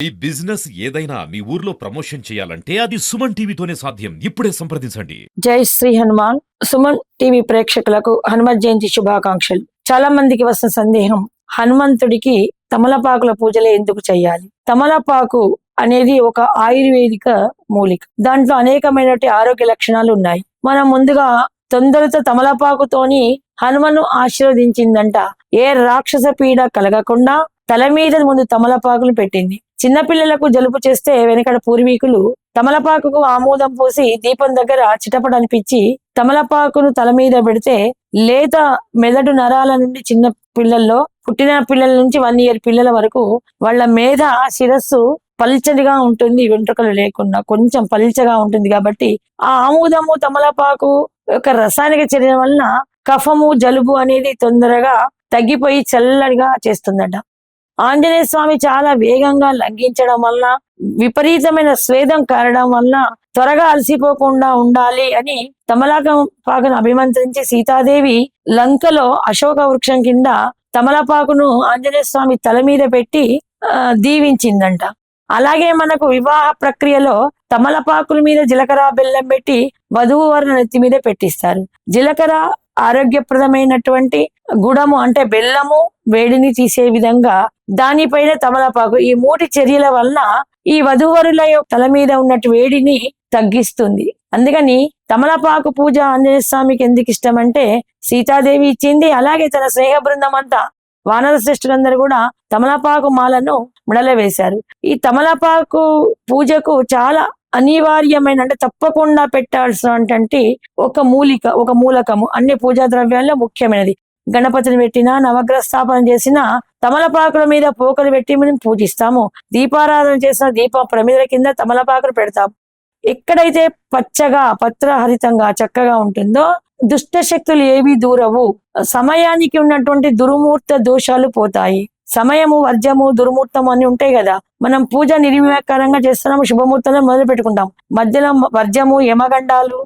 ఈ బిజినెస్ ఏదైనా మీ ఊర్లో ప్రమోషన్ చేయాలంటే అది సుమన్ టీవీతోనే సాధ్యం. ఇప్పుడే సంప్రదించండి. జై శ్రీ హనుమాన్. సుమన్ టీవీ ప్రేక్షకులకు హనుమత్ జయంతి శుభాకాంక్షలు. చాలా మందికి వస్తున్న సందేహం, హనుమంతుడికి తమలపాకుల పూజలే ఎందుకు చేయాలి? తమలపాకు అనేది ఒక ఆయుర్వేదిక మూలిక. దాంట్లో అనేకమైనటువంటి ఆరోగ్య లక్షణాలు ఉన్నాయి. మనం ముందుగా తొందరతో తమలపాకుతోని హనుమను ఆశీర్వదించిందంట. ఏ రాక్షస పీడ కలగకుండా తల మీద ముందు తమలపాకులు పెట్టింది. చిన్నపిల్లలకు జలుబు చేస్తే వెనకడ పూర్వీకులు తమలపాకుకు ఆమోదం పోసి దీపం దగ్గర చిటపట అనిపించి తమలపాకును తల మీద పెడితే లేత మెదడు నరాల నుండి చిన్న పిల్లల్లో, పుట్టిన పిల్లల నుంచి 1 year పిల్లల వరకు వాళ్ళ మీద శిరస్సు పల్చడిగా ఉంటుంది, వెంట్రుకలు లేకుండా కొంచెం పల్చగా ఉంటుంది. కాబట్టి ఆ ఆమోదము తమలపాకు యొక్క రసాయనిక చర్య వలన కఫము జలుబు అనేది తొందరగా తగ్గిపోయి చల్లడిగా చేస్తుందట. ఆంజనేయ స్వామి చాలా వేగంగా లంఘించడం వలన, విపరీతమైన స్వేదం కారడం వలన త్వరగా అలసిపోకుండా ఉండాలి అని తమలపాకును అభిమంత్రించి సీతాదేవి లంకలో అశోక వృక్షం కింద తమలపాకును ఆంజనేయ స్వామి తల మీద పెట్టి దీవించిందంట. అలాగే మనకు వివాహ ప్రక్రియలో తమలపాకుల మీద జీలకర్ర బెల్లం పెట్టి వధువు వారి నెత్తి మీద పెట్టిస్తారు. జీలకర్ర ఆరోగ్యప్రదమైనటువంటి గుడము అంటే బెల్లము వేడిని తీసే విధంగా, దానిపైన తమలపాకు, ఈ 3 చర్యల వలన ఈ వధువరుల తల మీద ఉన్నట్టు వేడిని తగ్గిస్తుంది. అందుకని తమలపాకు పూజ ఆంజనేయ స్వామికి ఎందుకు ఇష్టం అంటే సీతాదేవి ఇచ్చింది. అలాగే తన స్నేహ బృందం అంతా, వానర శ్రేష్ఠులందరూ కూడా తమలపాకు మాలను మెడలో వేశారు. ఈ తమలపాకు పూజకు చాలా అనివార్యమైన, అంటే తప్పకుండా పెట్టాల్సినటువంటి ఒక మూలకము అన్ని పూజా ద్రవ్యాల్లో ముఖ్యమైనది. గణపతిని పెట్టినా, నవగ్రహ స్థాపన చేసినా తమలపాకుల మీద పోకలు పెట్టి మనం పూజిస్తాము. దీపారాధన చేసిన దీప ప్రమిదల కింద తమలపాకులు పెడతాము. ఎక్కడైతే పచ్చగా పత్రహరితంగా చక్కగా ఉంటుందో దుష్ట శక్తులు ఏవి దూరవు. సమయానికి ఉన్నటువంటి దుర్ముహూర్త దోషాలు పోతాయి. సమయము, వర్జము, దుర్ముహూర్తం అని ఉంటాయి కదా. మనం పూజ నిర్వికారంగా చేస్తున్నాము, శుభముహూర్తంలో మొదలు పెట్టుకుంటాం. మధ్యలో వర్జము, యమగండాలు,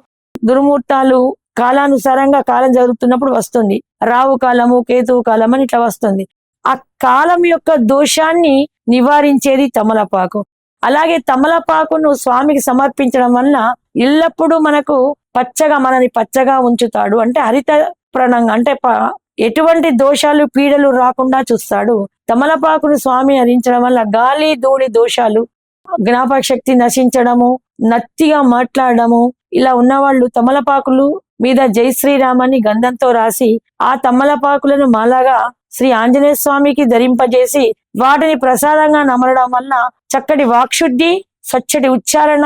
దుర్ముహూర్తాలు కాలానుసారంగా కాలం జరుగుతున్నప్పుడు వస్తుంది. రావు కాలము, కేతువు కాలం అని ఇట్లా వస్తుంది. ఆ కాలం యొక్క దోషాన్ని నివారించేది తమలపాకు. అలాగే తమలపాకును స్వామికి సమర్పించడం వలన ఎల్లప్పుడూ మనకు మనని పచ్చగా ఉంచుతాడు. అంటే హరిత ప్రణంగా, అంటే ఎటువంటి దోషాలు పీడలు రాకుండా చూస్తాడు. తమలపాకును స్వామి హరించడం వల్ల గాలి ధూళి దోషాలు, జ్ఞాపక శక్తి నశించడము, నత్తిగా మాట్లాడము, ఇలా ఉన్నవాళ్ళు తమలపాకులు మీద జై శ్రీరామని గంధంతో రాసి ఆ తమలపాకులను మాలాగా శ్రీ ఆంజనేయ స్వామికి ధరింపజేసి వాటిని ప్రసాదంగా నమలడం వల్ల చక్కటి వాక్శుద్ధి, స్వచ్ఛటి ఉచ్చారణ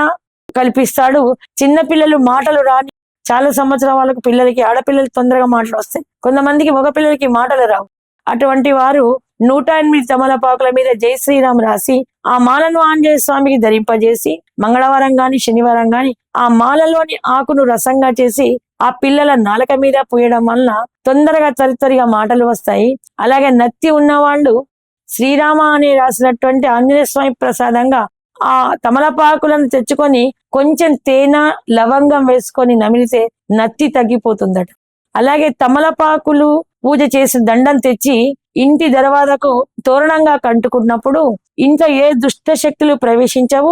కల్పిస్తాడు. చిన్నపిల్లలు మాటలు రాని, చాలా సంవత్సరం వాళ్ళకు పిల్లలకి, ఆడపిల్లలకి తొందరగా మాటలు వస్తాయి, కొంతమందికి మగపిల్లలకి మాటలు రావు. అటువంటి వారు 108 తమలపాకుల మీద జై శ్రీరామ్ రాసి ఆ మాలను ఆంజనేయ స్వామికి ధరింపజేసి మంగళవారం గాని శనివారం గాని ఆ మాలలోని ఆకును రసంగా చేసి ఆ పిల్లల నాలుక మీద పూయడం వలన తొందరగా త్వరిగా మాటలు వస్తాయి. అలాగే నత్తి ఉన్నవాళ్ళు శ్రీరామ అని రాసినటువంటి ఆంజనేయ స్వామి ప్రసాదంగా ఆ తమలపాకులను తెచ్చుకొని కొంచెం తేనె, లవంగం వేసుకొని నమిలితే నత్తి తగ్గిపోతుందట. అలాగే తమలపాకులు పూజ చేసి దండం తెచ్చి ఇంటి దర్వాజకు తోరణంగా కంటుకున్నప్పుడు ఇంట్లో ఏ దుష్ట శక్తులు ప్రవేశించవు.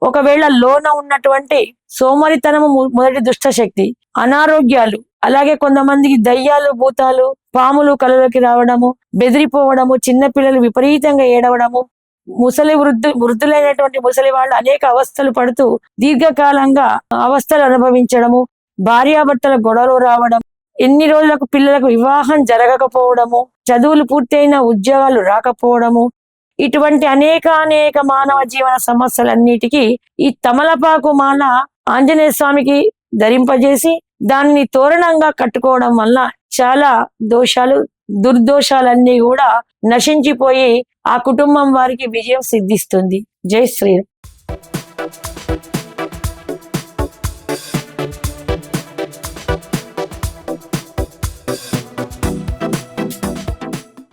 ఒకవేళ లోన ఉన్నటువంటి సోమరితనము మొదటి దుష్ట శక్తి, అనారోగ్యాలు, అలాగే కొంతమందికి దయ్యాలు, భూతాలు, పాములు కలలోకి రావడము, బెదిరిపోవడము, చిన్నపిల్లలు విపరీతంగా ఏడవడము, వృద్ధులైనటువంటి ముసలి వాళ్ళు అనేక అవస్థలు పడుతూ దీర్ఘకాలంగా అవస్థలు అనుభవించడము, భార్యాభర్తల గొడవలు రావడం, ఎన్ని రోజులకు పిల్లలకు వివాహం జరగకపోవడము, చదువులు పూర్తయిన ఉద్యోగాలు రాకపోవడము, ఇటువంటి అనేక మానవ జీవన సమస్యలన్నిటికీ ఈ తమలపాకు మాల ఆంజనేయ స్వామికి ధరింపజేసి దాన్ని తోరణంగా కట్టుకోవడం వల్ల చాలా దోషాలు, దుర్దోషాలన్నీ కూడా నశించిపోయి ఆ కుటుంబం వారికి విజయం సిద్ధిస్తుంది. జై శ్రీరామ్.